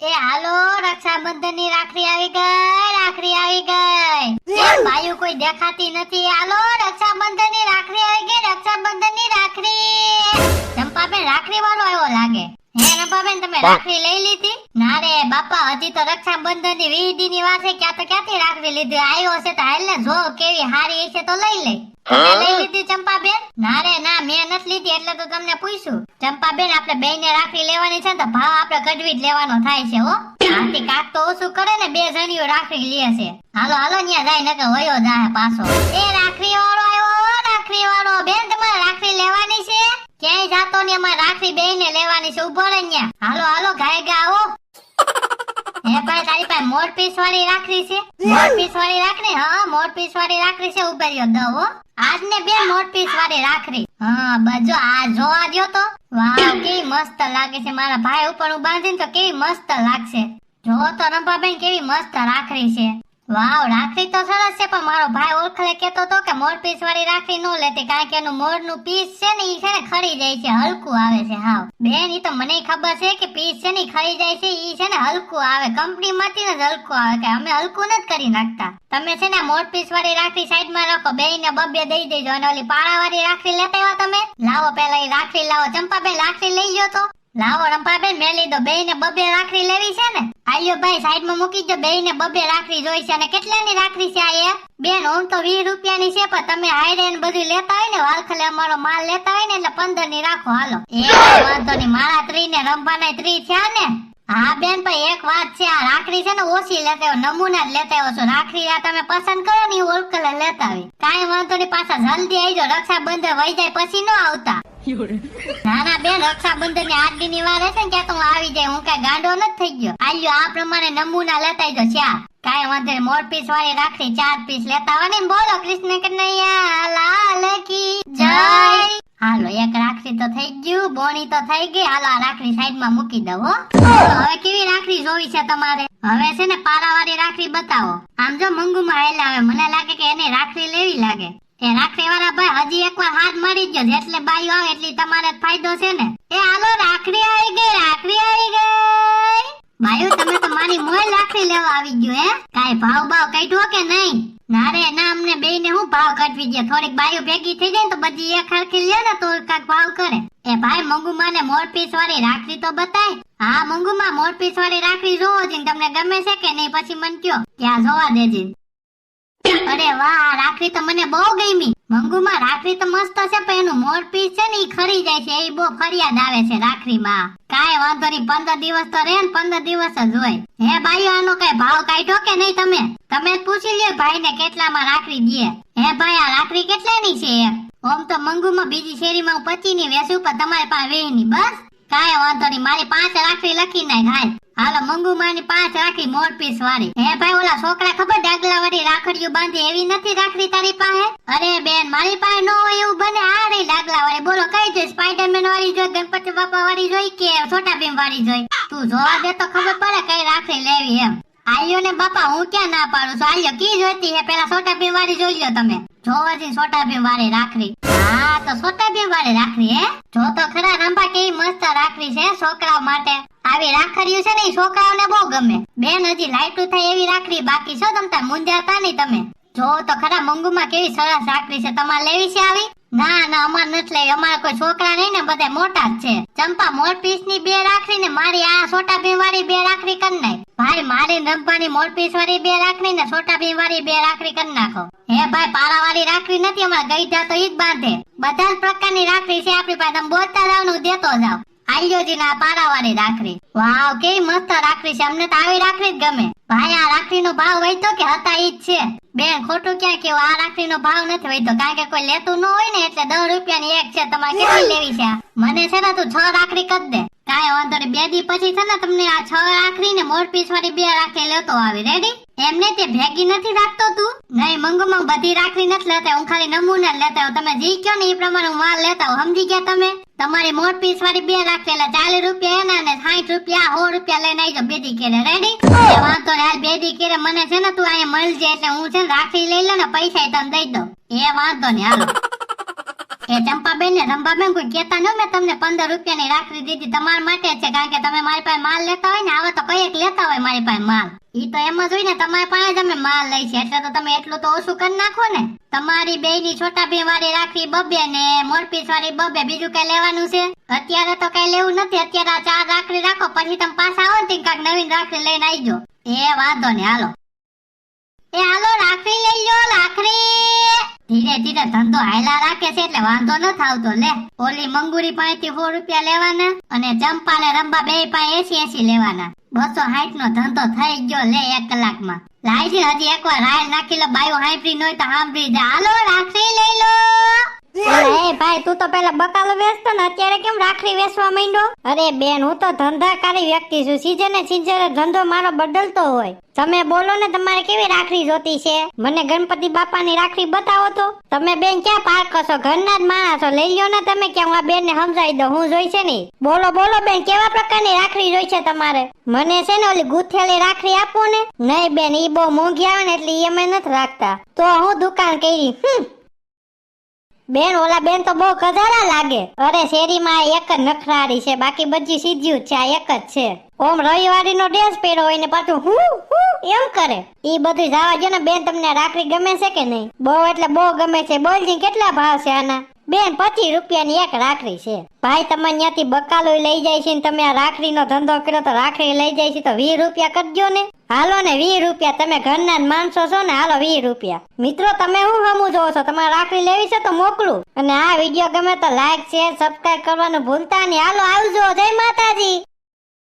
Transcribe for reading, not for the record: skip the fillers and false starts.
એ હાલો રક્ષાબંધન ની રાખડી આવી ગઈ, રાખડી આવી ગઈ. એ ભાઈઓ કોઈ દેખાતી નથી. હાલો રક્ષાબંધન ની રાખડી આવી ગઈ, રક્ષાબંધન ની રાખડી. ચંપાબેન રાખડી વાળો આવ્યો લાગે. હે ચંપાબેન તમે રાખડી લઈ લીધી? ના રે બાપા, હજી તો રક્ષાબંધન ની 20 દી ની વાત છે. ક્યાંથી રાખડી લીધી? આવ્યો છે તો હાલ ને, જો કેવી હારી છે તો લઈ લે. તમે લઈ લીધી ચંપાબેન? ના રે ના, મેં નથી લીધી એટલે તો તમને પૂછ્યું. ચંપાબેન આપણે બેયને રાખડી લેવાની છે તો ભાવ આપણે કડવી જ લેવાનો થાય છે હો. આથી કાક તો ઓછું કરે ને, 2 જણીઓ રાખડી લે છે. હાલો હાલો ન્યા જાય નકર વયો જાય પાછો. એ રાખડી વાળો આવ્યો, રાખડી વાળો. બેન તમારે રાખડી લેવાની છે? ક્યાંય જાતો ને, અમારે રાખડી બેયને લેવાની છે. ઉભો રહે ન્યા. હાલો હાલો ગાય આવો. હે ભાઈ તારી પાસે મોરપીસ વાળી રાખડી છે? મોરપીસ વાળી રાખડી? હા મોરપીસ વાળી રાખડી છે. ઉભા રહ્યો દઉં હો. આજ ને બે મોરપીસ વાળી રાખડી. હા બજો આ જોવા દ્યો તો. વાહ કેવી મસ્ત લાગે છે. મારા ભાઈ ઉપર હું બાંધીને તો કેવી મસ્ત લાગશે. જો તો રંભાબેન કેવી મસ્ત રાખડી છે. વાવ રાખડી તો સરસ છે, પણ મારો ભાઈ ઓળખલે કેતો તો કે મોરપીસ વાળી રાખડી નો લેતી, કારણ કે એનું મોરનું પીસ છે ને ઈ છે ને ખરી જાય છે, હલકું આવે છે. હાવ બેન ઈ તો મને ખબર છે કે પીસ છે ને ખરી જાય છે, ઈ છે ને હલકું આવે, કંપની માંથી જ હલકું આવે, કે અમે હલકું નથી કરી નાખતા. તમે છે ને મોરપીસ વાળી રાખડી સાઈડ માં રાખો, બેયને બબ્બે દઈ દેજો. અને ઓલી પાળા વાળી રાખડી લેતા આવ્યા તમે? લાવો પેલા ઈ રાખડી લાવો. ચંપાબેન રાખડી લઈ ગયો તો લાવો. રંપાબેન મેં લીધો. બેયને બબ્બે રાખડી લેવી છે ને? આયો ભાઈ સાઈડ માં મૂકી દો. બેયને બબ્બે રાખડી જોઈ છે. અને કેટલાની રાખડી છે આ? એક બેન ઓમ તો 20 રૂપિયાની છે, પણ તમે હાઈડે ને બધું લેતા હોય ને, વાલખલે અમારો માલ લેતા હોય ને, એટલે 15 ની રાખો. હાલો એ વાંધો નહીં, મારા 3 ને રંપાના 3 થયા ને. હા બેન ભાઈ એક વાત છે, આ રાખડી છે ને ઓછી લેતા આવ્યો, નમૂના જ લેતા આવ્યો છો. રાખડી આ તમે પસંદ કરો ને ઓળખલે લેતા આવી. કાંઈ વાંધો નહીં, પાછા જલ્દી આવજો. રક્ષાબંધન વહી જાય પછી નો આવતા. ના ના બેન, રક્ષાબંધન ની 8 દી ની વાર હશે ને ત્યાં તો હું આવી જાય. હું કઈ ગાંડો નથી થઈ ગયો. આલ્યો આ પ્રમાણે નમૂના લેતા આવજો 4. કાંઈ વાંધો નહીં, મોરપીસ વાળી રાખડી 4 પીસ લેતા આવવાની. બોલો કૃષ્ણ કનૈયા લાલ કી જય. હાલો એક રાખડી તો થઈ ગયું, બોણી તો થઈ ગઈ. હાલો આ રાખડી સાઈડ માં મૂકી દઉં હો. હવે કેવી રાખડી જોવી છે તમારે? હવે છે ને પારા વાળી રાખડી બતાવો. આમ જો મંગુ માં હેલા આવે, મને લાગે કે એને રાખડી લેવી લાગે. એ રાખડી વાળા ભાઈ હજી એકવાર હાથ મારી ગયો, જેટલે બાયું આવે એટલી તમારે ફાયદો છે ને. એ હાલો રાખડી આવી ગઈ, રાખડી આવી ગઈ. બાયું તમે તો મારી મોય રાખડી લેવા આવી ગયો હે? કાઈ ભાવ ભાવ કાઢ્યો કે નહીં? ના રે ના, અમને બેયને હું ભાવ કાઢવી દે. થોડીક બાયું ભેગી થઈ જાય ને તો બધી એક હરખી લે ને તો કાક ભાવ કરે. એ ભાઈ મંગુમાને મોરપીસ વાળી રાખડી તો બતાય. હા મંગુમા મોરપીસ વાળી રાખડી જોવો છે, તમને ગમે છે કે નહીં પછી મને કયો, ત્યાં જોવા દેજે. અરે વાહ, રાખડી તો મને બહુ ગમી. મંગુમાં રાખડી તો મસ્ત છે, પણ એનું મોરપીસ છે ને ઈ ખરી જાય છે, એ બહુ ફરિયાદ આવે છે રાખડીમાં. કાંઈ વાંધો નહીં, 15 દિવસ તો રહે ને, 15 દિવસ જ હોય. હે ભાઈઓ આનો કઈ ભાવ કાઢ્યો કે નહીં? તમે જ પૂછી લ્યો ભાઈ ને કેટલામાં રાખડી દે. હે ભાઈ આ રાખડી કેટલાની છે? ઓમ તો મંગુમાં બીજી શેરીમાં હું 25 ની વેચું, પણ તમારી પાસે 20 ની. બસ કાંઈ વાંધો નહીં, મારી 5 રાખડી લખી નાખ. હાલ હાલો મંગુમાની 5 રાખડી મોરપીસ વાળી. હે ભાઈ ઓલા છોકરા ખબર ડાગલા વાળી રાખડીઓ બાંધી, એવી નથી રાખડી તારી પાસે? અરે બેન મારી પાસે નો હોય એવું બને. આ રહી ડાગલા વાળી. બોલો કઈ જોઈ? સ્પાઈડરમેન વાળી જોઈ, ગણપતિ બાપા વાળી જોઈ કે છોટા ભીમ વાળી જોઈ? તું જોવા દે તો ખબર પડે કઈ રાખડી લેવી એમ. આલ્યો ને બાપા, હું ક્યાં ના પાડું છું. આલ્યો કી જોઈતી હે? પેલા છોટા ભીમ વાળી જોઈ લ્યો તમે. જોવા છે છોટા ભીમ વાળી રાખડી? હા તો છોટા ભીમ વાળી રાખડી હે? જો તો ખરા રંભા કેવી મસ્ત રાખડી છે છોકરાઓ માટે. આવી રાખડીઓ છે ને છોકરાઓને બહુ ગમે. બેન હજી લાઈટું થાય એવી રાખડી બાકી છો, તમતા મુંજાતા નહીં તમે. જો તો ખરા મંગુમાં કેવી સરસ રાખડી છે. તમારે લેવી છે આવી? ના ના અમારે નથી લેવી, અમારે કોઈ છોકરા નહીં ને, બધા મોટા જ છે. ચંપા મોરપીસ ની 2 રાખડી ને મારી આ છોટા ભીમ વાળી 2 રાખડી કરી નાખ. ભાઈ મારી રંભાની મોરપીસ વાળી 2 રાખડી ને છોટા ભીમ વાળી 2 રાખડી કરી નાખો. હે ભાઈ પારા વાળી રાખડી નથી, અમારે ગઈઢા તો ઈ જ બાંધે. બધા જ પ્રકારની રાખડી છે આપણી પાસે, તમે બોલતા જાવ ને દેતો જાવ. આલ્યોજી ના પારા વાળી રાખડી. વાવ કેવી મસ્ત રાખડી છે, અમને તો આવી રાખડી જ ગમે. ભાઈ આ રાખડી નો ભાવ વધ્યો કે હતા ઈ જ છે? બેન ખોટું ક્યાં કેવું, આ રાખડી નો ભાવ નથી વધ્યો, કારણ કે કોઈ લેતું ન હોય ને, એટલે 10 રૂપિયાની એક છે. તમારે કેટલી લેવી છે? મને છે ને તું 6 રાખડી કરી દે. કાંઈ વાંધો નહીં, 2 દી પછી છે ને તમને આ 6 રાખડી ને મોરપીસ વાળી 2 રાખડી લેતો આવી. રેડી? એમને તે ભેગી નથી રાખતો તું? નહીં મંગુમાં બધી રાખડી નથી લેતા, હું ખાલી નમૂના લેતા હું. તમે જી કયો ને એ પ્રમાણે હું માલ લેતા હું. સમજી ગયા તમે? તમારી મોરપીસ વાળી 2 રાખડી એટલે 40 રૂપિયા એના ને 60 રૂપિયા 100 રૂપિયા લઈને આવજો બેદી કેરે. રેડી? વાંધો ને હાલ બેદી કેરે મને છે ને તું અહીંયા મળજે, એટલે હું છે ને રાખડી લઈ લે ને પૈસા તને દઈ દઉં. એ વાંધો ને હાલો. એ ચંપાબેન ને રંભાબેન કોઈ કેતા ન, મેં તમને 15 રૂપિયાની રાખડી દીધી તમારા માટે જ છે, કારણ કે તમે મારી પાસે માલ લેતા હોય ને, આવા તો કઈક લેતા હોય મારી પાસે માલ. ઈ તો એમ જ હોય ને, તમારી પાસે જ અમે માલ લઈ છે, એટલે તો તમે એટલું તો ઓછું કરી નાખો ને. તમારી બેયની છોટા ભીમ વાળી રાખડી બબે ને મોરપીસ વાળી બબે, બીજું કઈ લેવાનું છે? અત્યારે તો કઈ લેવું નથી, અત્યારે આ 4 રાખડી રાખો, પછી તમે પાછા આવો ને કાંઈક નવીન રાખડી લઈને આવજો. એ વાંધો ને, હાલો. એ હાલો રાખડી લઈ લો, રાખડી. ધીરે ધીરે ધંધો હાયલા રાખે છે એટલે વાંધો ન આવતો. લે, ઓલી મંગુરી પાસેથી 100 રૂપિયા લેવાના અને ચંપા ને રંબા બે પાસે 80 લેવાના. 260 નો ધંધો થઈ ગયો. લે, 1 કલાકમાં. લાઈ હજી એકવાર રાયલ નાખી લો, બાયું હાંભળી ન હોય તો હાંભળી જાય. હાલો રાખડી લઈ લો. એ ભાઈ, તું તો પેલા બકાલો વેચતો ને, અત્યારે કેમ રાખડી વેચવા માંડ્યો? અરે બેન, હું તો ધંધાકારી વ્યક્તિ છું, સીઝને સીઝને ધંધો મારો બદલતો હોય. તમે બોલો ને, તમારે કેવી રાખડી જોતી છે? મને ગણપતિ બાપાની રાખડી બતાવો તો. તમે બેન ક્યાં પાર કરશો? ઘરના જ માણસો, લઈ લ્યો ને તમે, ક્યાં આ બેન ને સમજાવી દો હું જોઈ છે ને. બોલો બોલો બેન, કેવા પ્રકારની રાખડી જોઈ છે તમારે? મને છે ને ઓલી ગુથેલી રાખડી આપો ને. નહીં બેન, ઈ બહુ મોંઘી આવે ને, એટલે ઈ અમે નથી રાખતા. તો હું દુકાન કરી. બેન, ઓલા બેન તો બહુ કજારા લાગે. અરે શેરીમાં એક જ નખરારી છે, બાકી બધી સીધ્યું જ છે, આ એક જ છે. ઓમ રવિવારી નો ડ્રેસ પહેર્યો હોય ને પાછું હું એમ કરે. ઈ બધું જવા દો ને બેન, તમને રાખડી ગમે છે કે નહીં? બહુ એટલે બહુ ગમે છે. બોલજી, કેટલા ભાવ છે આના? બેન, 25 રૂપિયાની એક રાખડી છે. ભાઈ, તમે ત્યાંથી બકાલો લઈ જાય છે ને તમે આ રાખડી નો ધંધો કર્યો તો રાખડી લઈ જાય છે તો 20 રૂપિયા કરજો ને. હાલો ને 20 રૂપિયા, તમે ઘરના જ માણસો છો ને, હાલો 20 રૂપિયા. મિત્રો, તમે શું સમજો છો? તમારે રાખડી લેવી છે તો મોકલું. અને આ વિડીયો ગમે તો લાઈક, શેર, સબસ્ક્રાઇબ કરવાનું ભૂલતા નહીં. હાલો આવજો, જય માતાજી.